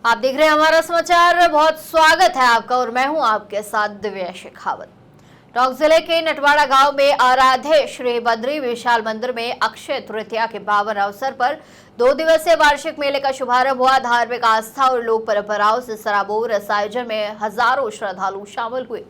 आप देख रहे हैं हमारा समाचार। बहुत स्वागत है आपका और मैं हूं आपके साथ दिव्या शेखावत। टोंक जिले के नटवाड़ा गांव में आराध्य श्री बद्री विशाल मंदिर में अक्षय तृतीया के पावन अवसर पर 2 दिवसीय वार्षिक मेले का शुभारंभ हुआ। धार्मिक आस्था और लोक परंपराओं से सराबोर इस आयोजन में हजारों श्रद्धालु शामिल हुए।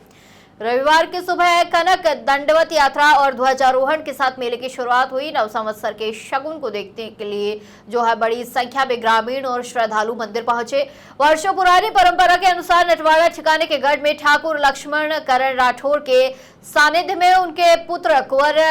रविवार की सुबह कनक दंडवत यात्रा और ध्वजारोहण के साथ मेले की शुरुआत हुई। नव संवत्सर के शगुन को देखने के लिए जो है बड़ी संख्या में ग्रामीण और श्रद्धालु मंदिर पहुंचे। वर्षों पुरानी परंपरा के अनुसार नटवाड़ा ठिकाने के गढ़ में ठाकुर लक्ष्मण करण राठौर के सानिध्य में उनके पुत्र कुंवर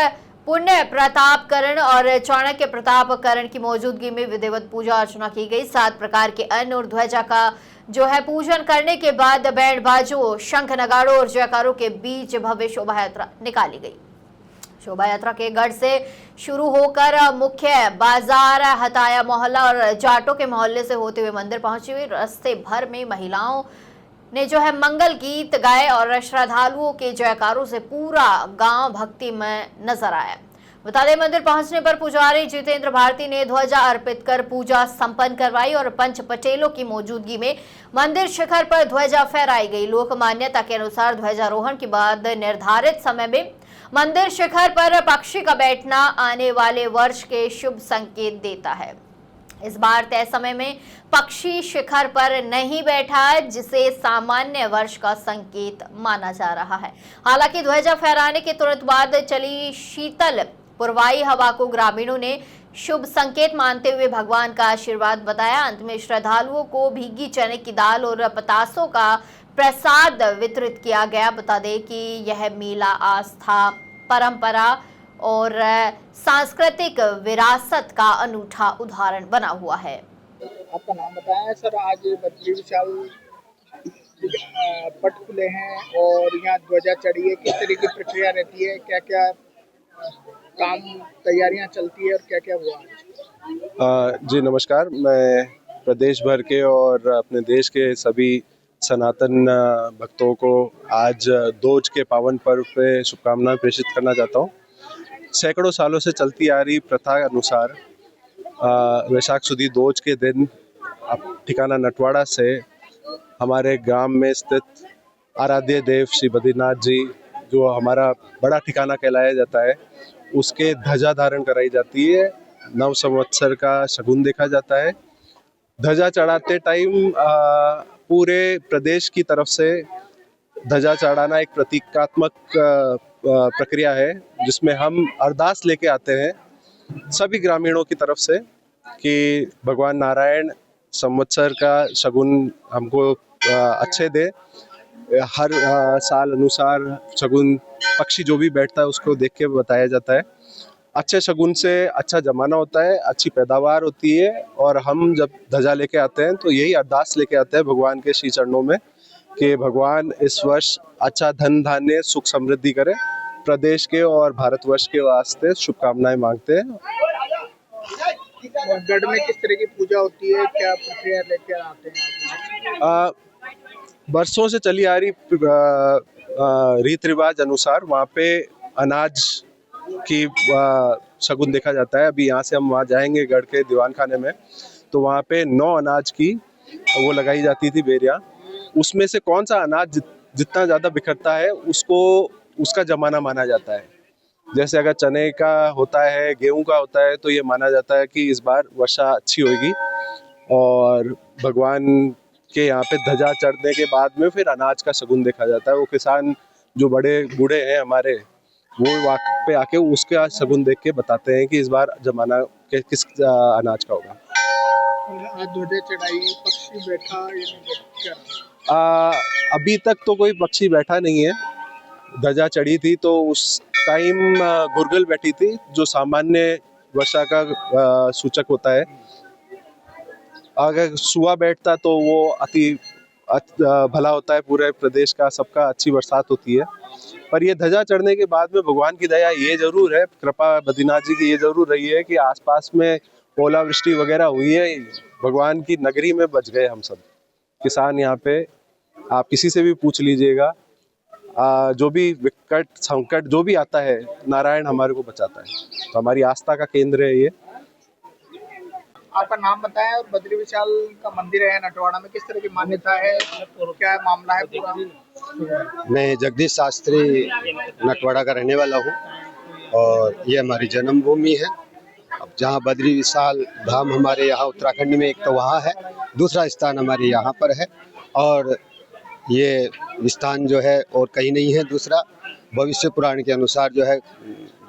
पुण्य प्रताप करण और चाणक्य प्रताप करण की मौजूदगी में विधिवत पूजा अर्चना की गई। 7 प्रकार के अन्न और ध्वजा का जो है पूजन करने के बाद बैंड बाजों, शंख नगाड़ों और जयकारों के बीच भव्य शोभा यात्रा निकाली गई। शोभा यात्रा के गढ़ से शुरू होकर मुख्य बाजार, हताया मोहल्ला और जाटों के मोहल्ले से होते हुए मंदिर पहुंची हुई। रास्ते भर में महिलाओं ने जो है मंगल गीत गाए और श्रद्धालुओं के जयकारों से पूरा गांव भक्तिमय नजर आया। बता दें, मंदिर पहुंचने पर पुजारी जितेंद्र भारती ने ध्वजा अर्पित कर पूजा संपन्न करवाई और पंच पटेलों की मौजूदगी में मंदिर शिखर पर ध्वजा फहराई गई। लोक मान्यता के अनुसार ध्वजारोहण के बाद निर्धारित समय में मंदिर शिखर पर पक्षी का बैठना आने वाले वर्ष के शुभ संकेत देता है। इस बार तय समय में पक्षी शिखर पर नहीं बैठा, जिसे सामान्य वर्ष का संकेत माना जा रहा है। हालांकि ध्वजा फहराने के तुरंत बाद चली शीतल पूर्वाई हवा को ग्रामीणों ने शुभ संकेत मानते हुए भगवान का आशीर्वाद बताया। अंत में श्रद्धालुओं को भीगी चने की दाल और पतासों का प्रसाद वितरित किया गया। बता दें कि यह मेला आस्था, परंपरा और सांस्कृतिक विरासत का अनूठा उदाहरण बना हुआ है। आपका नाम बताएं सर। आज बद्री विशाल पट खुले हैं और यहाँ ध्वजा चढ़ी है, किस तरह की प्रक्रिया रहती है, क्या क्या काम तैयारियां चलती है और क्या क्या हुआ? जी नमस्कार। मैं प्रदेश भर के और अपने देश के सभी सनातन भक्तों को आज दोज के पावन पर्व पे शुभकामनाएं प्रेषित करना चाहता हूँ। सैकड़ों सालों से चलती आ रही प्रथा अनुसार वैशाख सुदी दोज के दिन ठिकाना नटवाड़ा से हमारे ग्राम में स्थित आराध्य देव श्री बद्रीनाथ जी, जो हमारा बड़ा ठिकाना कहलाया जाता है, उसके ध्वजा धारण कराई जाती है। नव संवत्सर का शगुन देखा जाता है। ध्वजा चढ़ाते टाइम पूरे प्रदेश की तरफ से ध्वजा चढ़ाना एक प्रतीकात्मक प्रक्रिया है, जिसमें हम अरदास लेके आते हैं सभी ग्रामीणों की तरफ से कि भगवान नारायण संवत्सर का शगुन हमको अच्छे दे। हर साल अनुसार शगुन पक्षी जो भी बैठता है उसको देख के बताया जाता है। अच्छे शगुन से अच्छा जमाना होता है, अच्छी पैदावार होती है। और हम जब ध्वजा लेके आते हैं तो यही अरदास लेके आते हैं भगवान के श्री चरणों में कि भगवान इस वर्ष अच्छा धन धान्य सुख समृद्धि करे। प्रदेश के और भारतवर्ष के वास्ते शुभकामनाएं मांगते हैं। गढ़ में किस तरह की पूजा होती है, क्या प्रक्रिया लेके आते हैं? वर्षों से चली आ रही रीत रिवाज अनुसार वहाँ पे अनाज की शगुन देखा जाता है। अभी यहाँ से हम वहाँ जाएंगे गढ़ के दीवान खाने में, तो वहाँ पे 9 अनाज की वो लगाई जाती थी बेरियां। उसमें से कौन सा अनाज जितना ज़्यादा बिखरता है उसका जमाना माना जाता है। जैसे अगर चने का होता है, गेहूं का होता है, तो ये माना जाता है कि इस बार वर्षा अच्छी होगी। और भगवान के यहाँ पे ध्वजा चढ़ने के बाद में फिर अनाज का शगुन देखा जाता है। वो किसान जो बड़े बूढ़े हैं हमारे, वो वहाँ पे आके उसके शगुन देख के बताते हैं कि इस बार जमाना के किस अनाज का होगा। आज ध्वजा चढ़ाई, पक्षी बैठा या नहीं? अभी तक तो कोई पक्षी बैठा नहीं है। ध्वजा चढ़ी थी तो उस टाइम गुरगल बैठी थी, जो सामान्य वर्षा का सूचक होता है। अगर सुआ बैठता तो वो अति भला होता है, पूरे प्रदेश का सबका अच्छी बरसात होती है। पर ये ध्वजा चढ़ने के बाद में भगवान की दया ये जरूर है, कृपा बद्रीनाथ जी की ये जरूर रही है कि आसपास में ओलावृष्टि वगैरह हुई है। भगवान की नगरी में बच गए हम सब किसान। यहाँ पे आप किसी से भी पूछ लीजिएगा, जो भी विकट संकट जो भी आता है, नारायण हमारे को बचाता है। तो हमारी आस्था का केंद्र है ये। आपका नाम बताएं और बद्री विशाल का मंदिर है नटवाड़ा में, किस तरह की मान्यता है, क्या मामला है पूरा? मैं जगदीश शास्त्री नटवाड़ा का रहने वाला हूँ और ये हमारी जन्मभूमि है। अब जहाँ बद्री विशाल धाम हमारे यहाँ उत्तराखंड में एक तो वहाँ है, दूसरा स्थान हमारे यहाँ पर है और ये स्थान जो है और कहीं नहीं है। दूसरा भविष्य पुराण के अनुसार जो है,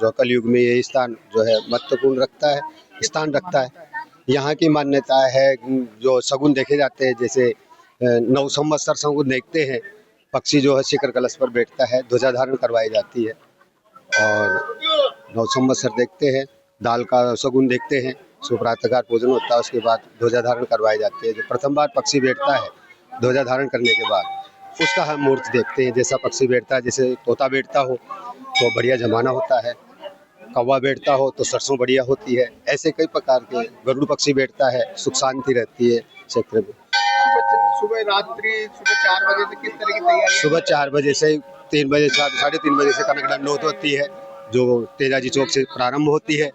जो कलयुग में ये स्थान जो है महत्वपूर्ण रखता है, स्थान रखता है। यहाँ की मान्यता है, जो शगुन देखे जाते हैं, जैसे 9 संवत्सर शगुन देखते हैं, पक्षी जो है शिखर कलश पर बैठता है, ध्वजा धारण करवाई जाती है और 9 संवत्सर देखते हैं, दाल का शगुन देखते हैं, सुप्रातःकाल भोजन होता है, उसके बाद ध्वजा धारण करवाई जाती है। जो प्रथम बार पक्षी बैठता है ध्वजा धारण करने के बाद, उसका हम मूर्त देखते हैं। जैसा पक्षी बैठता है, जैसे तोता बैठता हो तो बढ़िया जमाना होता है, कौवा बैठता हो तो सरसों बढ़िया होती है, ऐसे कई प्रकार के। गरुड़ पक्षी बैठता है, सुख शांति रहती है क्षेत्र में। सुबह 4 बजे से किस तरह की तैयारी? सुबह 4 बजे से 3 बजे, 3:30 बजे से कनक दंडोत होती है, जो तेजाजी चौक से प्रारंभ होती है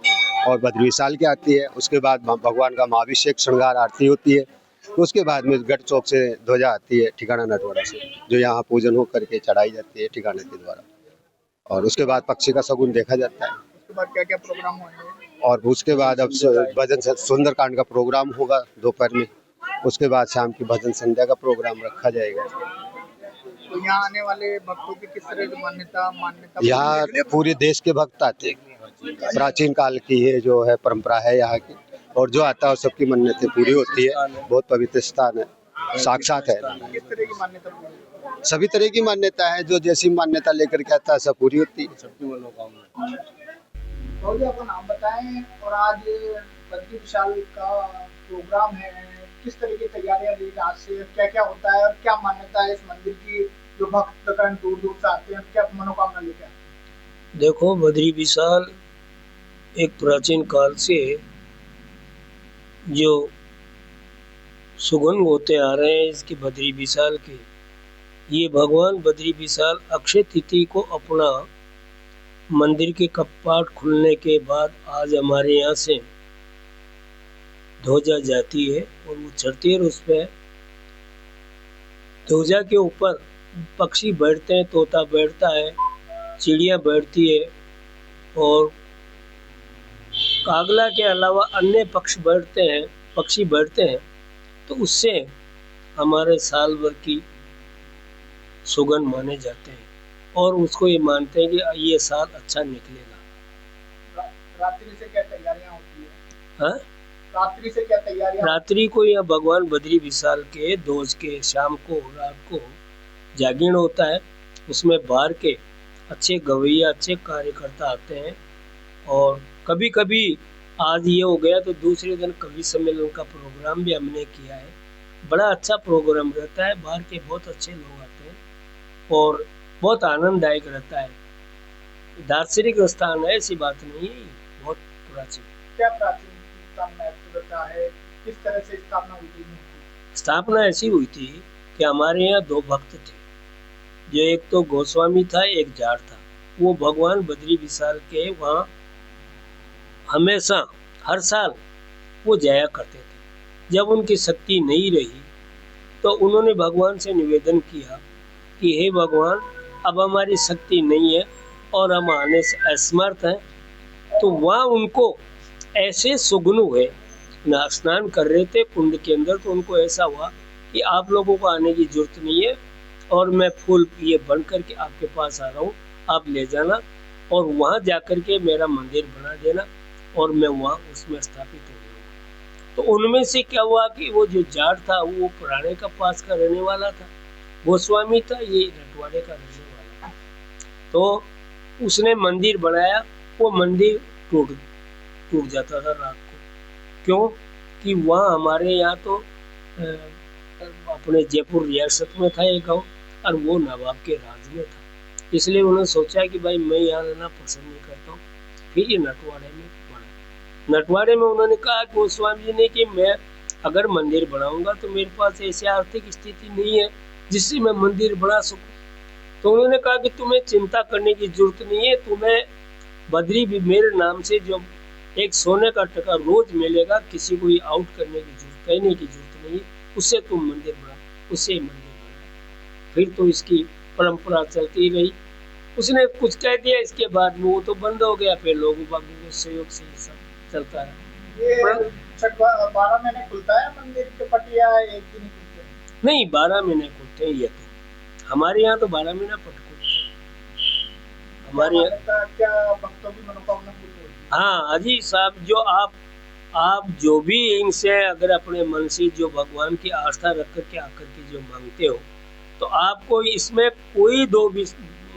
और बद्री विशाल की आती है। उसके बाद भगवान का महाभिषेक श्रृंगार आरती होती है। उसके बाद में गढ़ चौक से ध्वजा आती है ठिकाना नटवाड़ा से, जो यहाँ पूजन हो करके चढ़ाई जाती है ठिकाने के द्वारा, और उसके बाद पक्षी का शगुन देखा जाता है। उसके बाद क्या क्या प्रोग्राम होंगे? और उसके बाद अब भजन सुंदरकांड का प्रोग्राम होगा दोपहर में। उसके बाद शाम की भजन संध्या का प्रोग्राम रखा जाएगा। तो यहाँ आने वाले भक्तों की किस तरह की मान्यता? यहाँ पूरे देश के भक्त आते हैं, प्राचीन काल की है जो है परंपरा है यहाँ की, और जो आता है सबकी मन्नतें पूरी होती है। बहुत पवित्र स्थान है, साक्षात है। किस तरह की मान्यता? सभी तरह की मान्यता है, जो जैसी मान्यता लेकर के आता है सब पूरी होती है, सबकी मनोकामना। तो जी आपका नाम बताएं और आज बद्री विशाल का प्रोग्राम है, किस तरह की तैयारियां ली आज से, क्या क्या होता है और क्या मान्यता है इस मंदिर की, जो भक्तगण दूर दूर से आते हैं, क्या मनोकामना लेके आते हैं? देखो, बद्री विशाल एक प्राचीन काल से जो सुगंध होते आ रहे हैं इसके बद्री विशाल के, ये भगवान बद्री विशाल अक्षय तिथि को अपना मंदिर के कपाट खुलने के बाद आज हमारे यहाँ से ध्वजा जाती है और वो चढ़ती है। उस पर ध्वजा के ऊपर पक्षी बैठते हैं, तोता बैठता है, चिड़िया बैठती है और कागला के अलावा अन्य पक्षी बैठते हैं। तो उससे हमारे साल भर की सुगंध माने जाते हैं और उसको ये मानते हैं कि ये साल अच्छा निकलेगा। रात्रि से क्या तैयारियां होती है? हाँ, रात्रि से क्या तैयारियां? रात्रि को यह भगवान बद्री विशाल के ध्वज के शाम को रात को जागरण होता है। उसमें बाहर के अच्छे गवैया, अच्छे कार्यकर्ता आते हैं और कभी कभी आज ये हो गया तो दूसरे दिन कवि सम्मेलन का प्रोग्राम भी हमने किया है। बड़ा अच्छा प्रोग्राम रहता है, बाहर के बहुत अच्छे लोग आते हैं और बहुत आनंददायक रहता है। दार्शनिक स्थान है, ऐसी बात नहीं है, बहुत प्राचीन। क्या प्राचीन महत्वता है, किस तरह से स्थापना हुई थी? स्थापना ऐसी हुई थी कि हमारे यहाँ 2 भक्त थे, जो एक तो गोस्वामी था, एक जाट था। वो भगवान बद्री विशाल के वहाँ हमेशा हर साल वो जाया करते थे। जब उनकी शक्ति नहीं रही तो उन्होंने भगवान से निवेदन किया कि हे भगवान, अब हमारी शक्ति नहीं है और हम आने से असमर्थ हैं। तो वहाँ उनको ऐसे सुगुन हुए, ना स्नान कर रहे थे कुंड के अंदर, तो उनको ऐसा हुआ कि आप लोगों को आने की जरूरत नहीं है और मैं फूल ये बन करके आपके पास आ रहा हूँ, आप ले जाना और वहाँ जाकर के मेरा मंदिर बना देना और मैं वहाँ उसमें स्थापित हो जाऊँगा। तो उनमें से क्या हुआ कि वो जो जाट था वो पुराने का पास का रहने वाला था, गोस्वामी था ये नटवाड़े का रहने वाला था। तो उसने मंदिर बनाया, वो मंदिर टूट जाता था रात को। क्यों कि वहाँ हमारे यहाँ तो अपने जयपुर रियासत में था एक गाँव और वो नवाब के राज में था, इसलिए उन्होंने सोचा कि भाई मैं यहाँ रहना पसंद नहीं करता हूँ। फिर ये नटवाड़े में बना। नटवाड़े में उन्होंने कहा गोस्वामी जी ने कि मैं अगर मंदिर बनाऊंगा तो मेरे पास ऐसी आर्थिक स्थिति नहीं है जिससे मैं मंदिर बना सकूं। तो उन्होंने कहा कि तुम्हें चिंता करने की जरूरत नहीं है, तुम्हें बद्री भी मेरे नाम से जो एक सोने का टका रोज मिलेगा, किसी को ये आउट करने की जरूरत, कहने की जरूरत नहीं, उससे तुम मंदिर बना, उससे मंदिर बना। फिर तो इसकी परंपरा चलती रही। उसने कुछ कह दिया, इसके बाद में वो तो बंद हो गया, फिर लोगों बागों के सहयोग से ये सब चलता रहा। ये छठ 12 महीने खुलता है मंदिर के पट या एक दिन ही खुलते हैं? नहीं, 12 महीने खुलते हैं। ये तो हमारे यहाँ तो 12 महीना पट खुलते हैं हमारे यहाँ। क्या भक्तों की मनोकामना पूरी होती है? हाँ अजी साहब, जो आप जो भी इनसे अगर अपने मन से जो भगवान की आस्था रख कर के आकर के जो मांगते हो, तो आपको इसमें कोई दो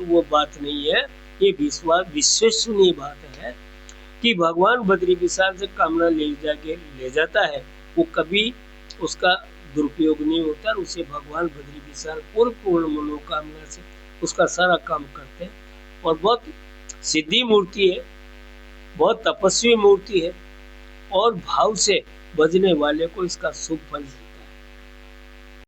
वो बात नहीं है। ये विश्वसनीय बात है कि भगवान बद्री विशाल से कामना ले जाता है, वो कभी उसका दुरुपयोग नहीं होता। उसे भगवान बद्री विशाल पूर्ण मनोकामना से उसका सारा काम करते हैं। और बहुत सिद्धि मूर्ति है, बहुत तपस्वी मूर्ति है, और भाव से बजने वाले को इसका शुभ फल